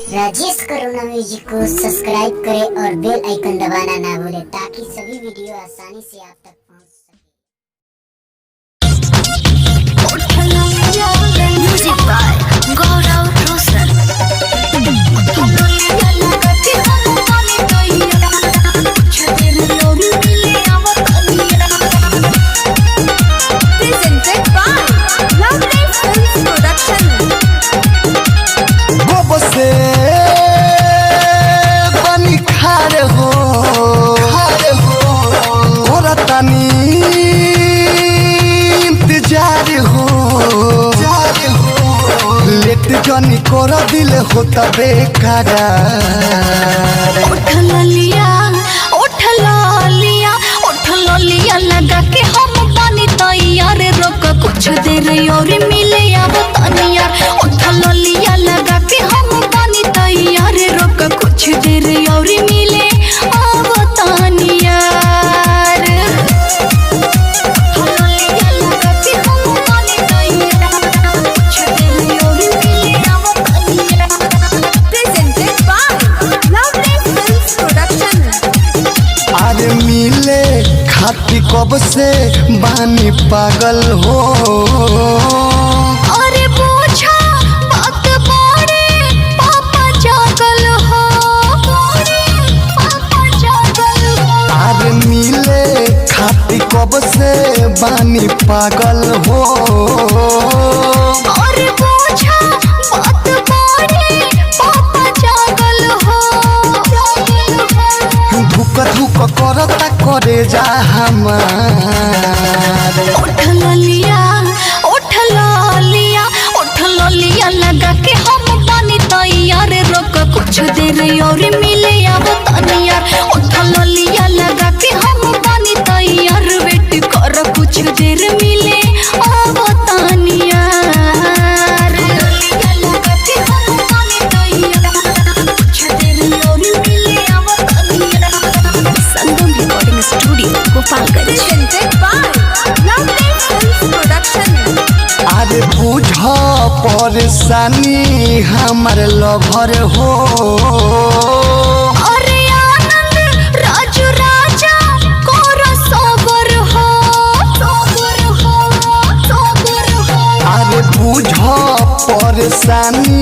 राजेश करुणा music को subscribe करें और बेल आइकन दबाना ना भूलें ताकि सभी वीडियो आसानी से आप तक पहुंच सके। Music by Gaurav Roshan. Presented by Lovely Films Production। गोब से बनी खारे हो और तनी इंतजार हो लेट जनी कर दिल होता बेकार। उठ लिया लगा के हम पानी तैयार रोक कुछ देर और मिले अब तनियार। उठ लिया लगा के हम पानी तैयार रोक कुछ देर और मिले अब तनियार। उठ लिया लगा के हम पानी तैयार कुछ देर और मिले अब तनियार। Presented by Lovely Films Production। आज मिले खाती कब से बानी पागल हो। अरे पूछा बात बारे पापा जागल हो। पापा जागल हो। आज मिले खाती कब से बानी पागल हो। अरे पूछा बात बारे पापा जागल हो। धुक धुक करता करे जा हमार। उठ लिया लगा के हम पानी तैयार रोक कुछ देर और मिले अब तनियार। उठ लिया लगा के हम पानी तैयार वेट कर कुछ देर मिले अब तनियार। लिया लगा के हम पानी तैयार कुछ देर और मिले अब तनियार। Sangam recording studio Gopalganj. Presented by Lovely Films Production। आज बुझ परेशानी हमार लभर हो। अरे आनंद राजू राजा कोरा सबर हो। आज बुझ परेशानी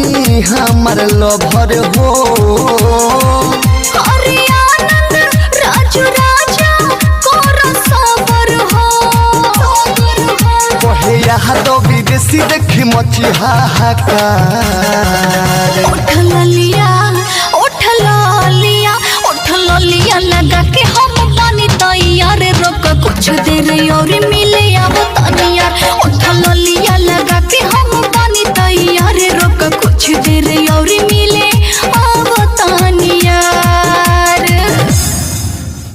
हमार लभर हो। अरे आनंद राजू राजा कोरा सबर हो। कहे यहाँ तो विदेशी देखी मची हाहाकार। उठ